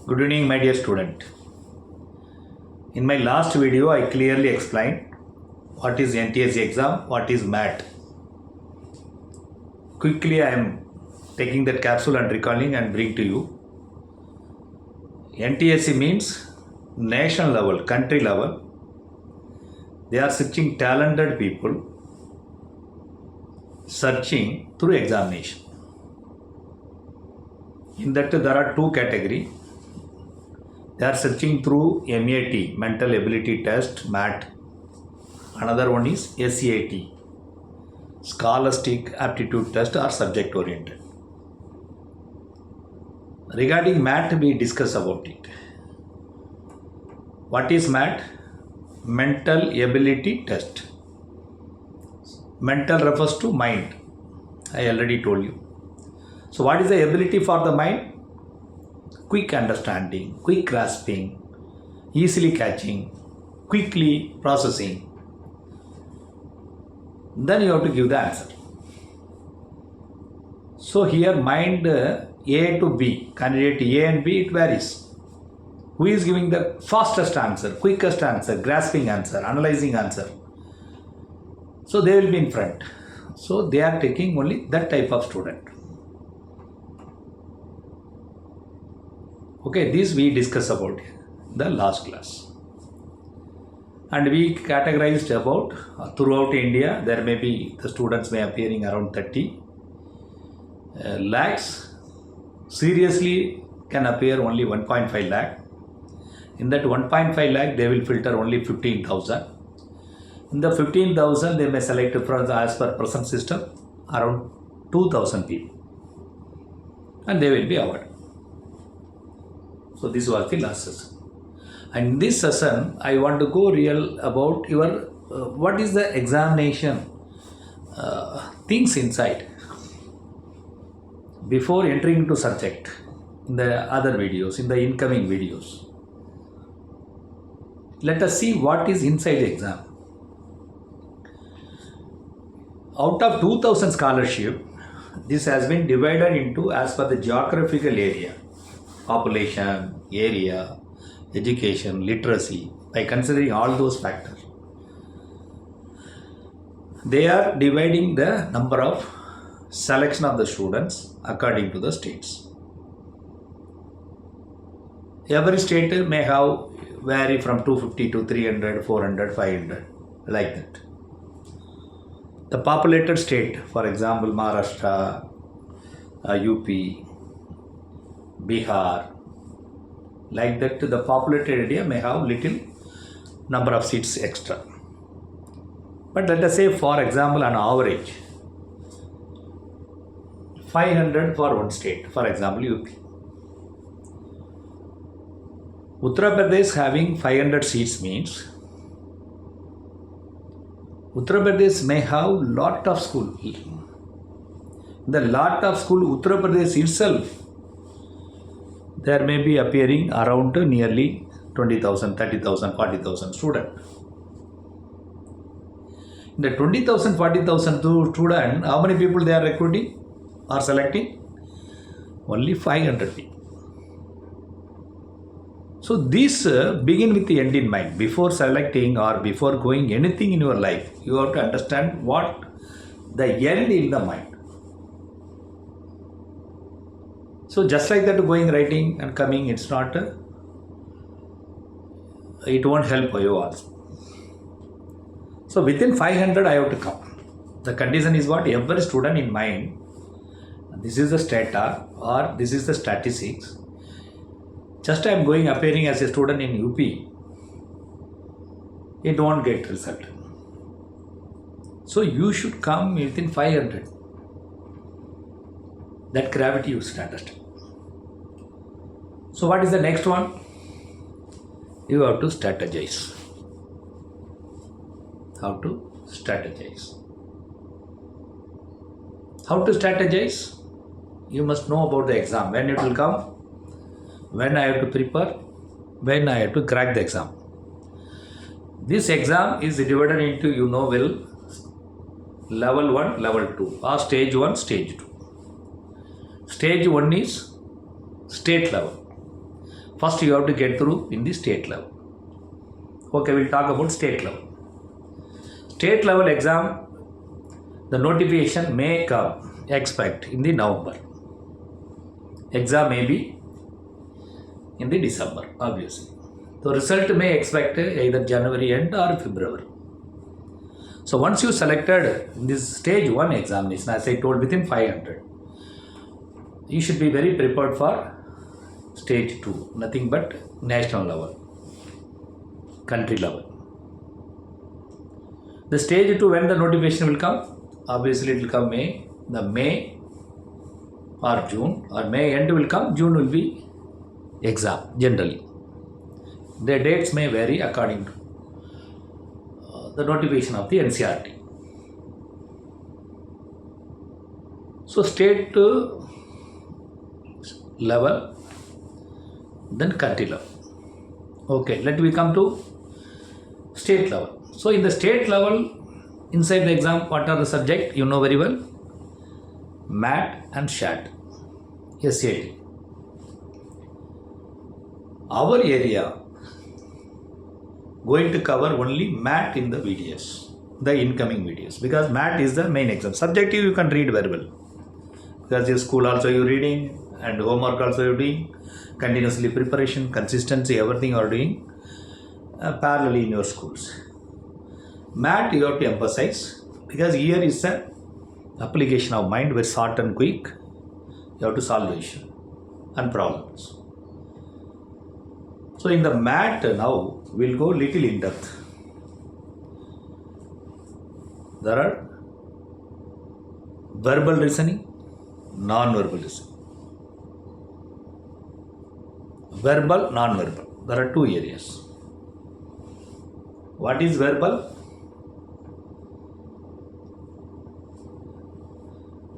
Good evening, my dear student. In my last video, I clearly explained what is Ntse exam, what is MAT. Quickly, I am taking that capsule and recalling and bring to you. Ntse means national level, country level. They are searching talented people, searching through examination. In that, there are two categories. They are searching through MAT, Mental Ability Test, MAT. Another one is SAT, Scholastic Aptitude Test or Subject Oriented. Regarding MAT, we discuss about it. What is MAT? Mental Ability Test. Mental refers to mind. I already told you. So what is the ability for the mind? Quick understanding, quick grasping, easily catching, quickly processing. Then you have to give the answer. So here mind A to B, candidate A and B, it varies. Who is giving the fastest answer, quickest answer, grasping answer, analyzing answer? So they will be in front. So they are taking only that type of student. Okay, this we discussed about the last class. And we categorized about throughout India, there may be, the students may appearing around 30 lakhs. Seriously can appear only 1.5 lakh. In that 1.5 lakh, they will filter only 15,000. In the 15,000, they may select from as per present system around 2,000 people. And they will be awarded. So this was the last session. And in this session, I want to go real about your what is the examination things inside before entering into subject in the other videos, in the incoming videos. Let us see what is inside the exam. Out of 2,000 scholarship, this has been divided into as per the geographical area. Population, area, education, literacy, by considering all those factors. They are dividing the number of selection of the students according to the states. Every state may have vary from 250 to 300, 400, 500, like that. The populated state, for example, Maharashtra, UP, Bihar, like that, the populated area may have little number of seats extra. But let us say, for example, on average, 500 for one state, for example, UP. Uttar Pradesh having 500 seats means Uttar Pradesh may have lot of school. The lot of school, Uttar Pradesh itself, there may be appearing around nearly 20,000, 30,000, 40,000 students. In the 20,000, 40,000 student, how many people they are recruiting or selecting? Only 500 people. So this begin with the end in mind. Before selecting or before going anything in your life, you have to understand what the end in the mind. So just like that, going, writing and coming, it's not, it won't help you also. So within 500, I have to come. The condition is what? Every student in mind, this is the stata or this is the statistics. Just I am going appearing as a student in UP, it won't get result. So you should come within 500. That gravity you should understand. So what is the next one? You have to strategize. How to strategize? How to strategize? You must know about the exam. When it will come? When I have to prepare? When I have to crack the exam? This exam is divided into, you know well, level 1, level 2 or stage 1, stage 2. Stage 1 is state level. First you have to get through in the state level. Okay, we'll talk about state level. State level exam, the notification may come, expect in the November. Exam may be in the December, obviously. The result may expect either January end or February. So once you selected this stage 1 examination, as I told, within 500, you should be very prepared for stage 2, nothing but national level, country level. The stage 2, when the notification will come, obviously it will come May or June, or May end will come, June will be exam generally. The dates may vary according to the notification of the NCERT. So state level, then country level. Okay, let me come to state level. So in the state level, inside the exam, what are the subject? You know very well. MAT and SHAT, SAT. Our area going to cover only MAT in the videos, the incoming videos, because MAT is the main exam. Subjective you can read very well, because your school also you're reading and homework also you're doing, continuously preparation, consistency, everything you're doing parallelly in your schools. MAT you have to emphasize, because here is the application of mind, very short and quick. You have to solve the issue and problems. So in the MAT now, we'll go little in depth. There are verbal listening, non-verbal listening. Verbal, non-verbal. There are two areas. What is verbal?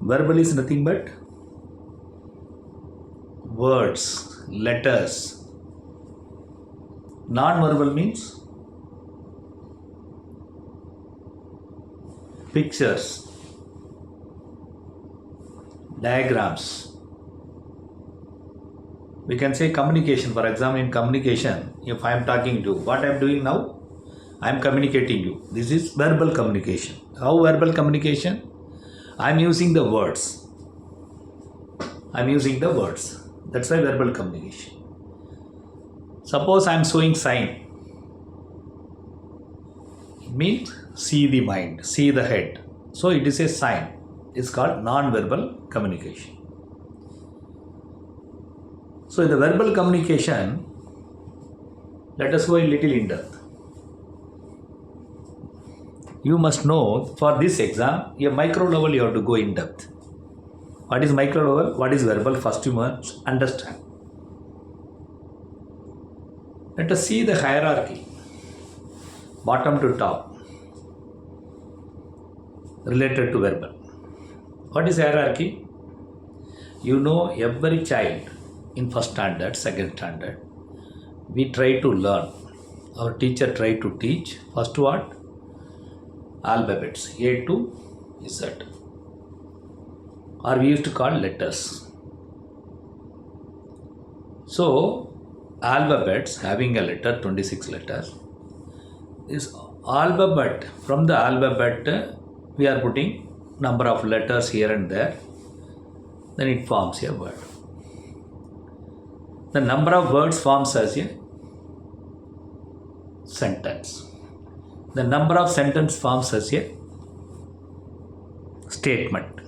Verbal is nothing but words, letters. Non-verbal means pictures, diagrams. We can say communication. For example, in communication, if I am talking to, what I am doing now? I am communicating you. This is verbal communication. How verbal communication? I am using the words. I am using the words. That's why verbal communication. Suppose I am showing sign. It means see the mind, see the head. So it is a sign. It's called non-verbal communication. So in the verbal communication, let us go a little in depth. You must know, for this exam, a micro level you have to go in depth. What is micro level? What is verbal? First you must understand. Let us see the hierarchy, bottom to top, related to verbal. What is hierarchy? You know, every child in first standard, second standard, we try to learn. Our teacher try to teach. First what? Alphabets, A to Z. Or we used to call letters. So, alphabets having a letter, 26 letters. This alphabet, from the alphabet we are putting number of letters here and there, then it forms a word. The number of words forms as a sentence. The number of sentence forms as a statement.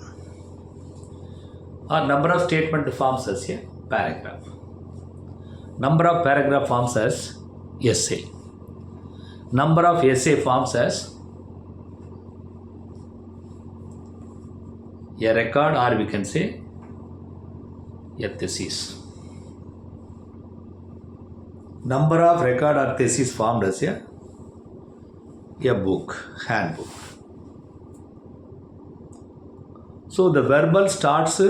Or number of statement forms as a paragraph. Number of paragraph forms as essay. Number of essay forms as a record, or we can say a thesis. Number of record or thesis formed as a book, handbook. So the verbal starts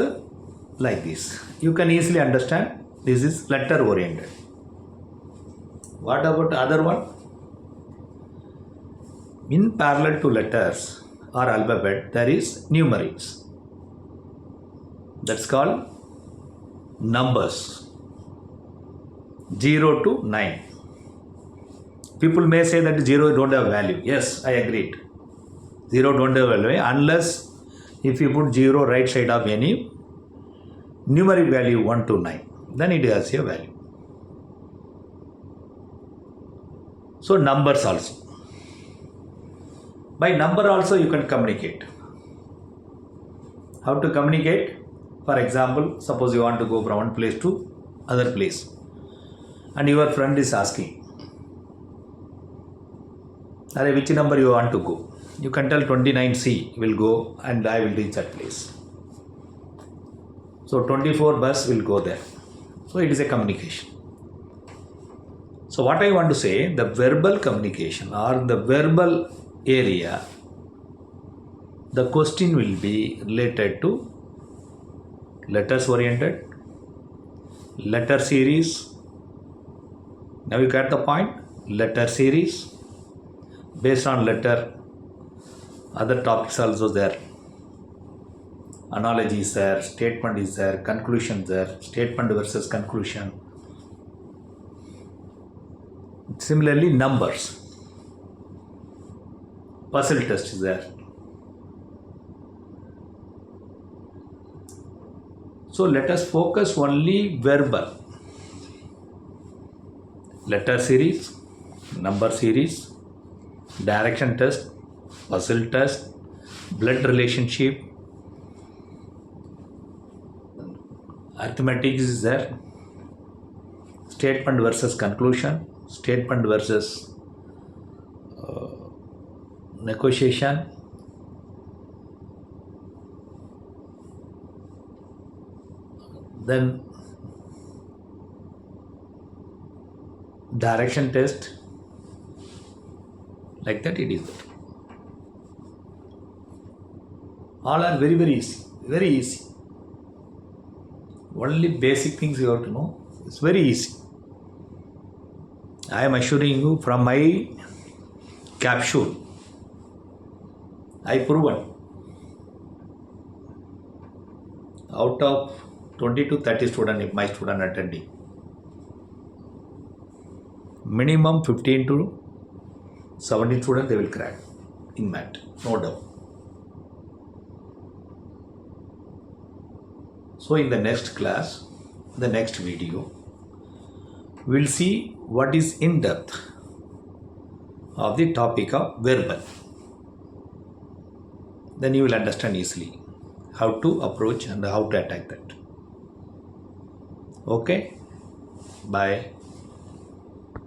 like this. You can easily understand this is letter oriented. What about the other one? In parallel to letters or alphabet, there is numerics. That's called numbers. 0 to 9. People may say that 0 don't have value. Yes, I agreed. 0 don't have value unless if you put 0 right side of any numeric value 1 to 9, then it has a value. So numbers also. By number also you can communicate. How to communicate? For example, suppose you want to go from one place to other place and your friend is asking, which number you want to go? You can tell 29C will go and I will reach that place. So 24 bus will go there. So it is a communication. So what I want to say, the verbal communication or the verbal area, the question will be related to letters oriented, letter series. Now you get the point? Letter series. Based on letter, other topics also there. Analogy is there, statement is there, conclusion is there, statement versus conclusion. Similarly, numbers. Puzzle test is there. So let us focus only verbal. Letter series, number series, direction test, puzzle test, blood relationship, arithmetic is there, statement versus conclusion, statement versus negotiation, then direction test, like that it is there. All are very, very easy, very easy. Only basic things you have to know. It's very easy. I am assuring you from my capsule, I proven out of 20 to 30 students, if my student attending, minimum 15 to 17 students they will crack in math, no doubt. So in the next class, the next video, we'll see what is in depth of the topic of verbal. Then you will understand easily how to approach and how to attack that. Okay, bye.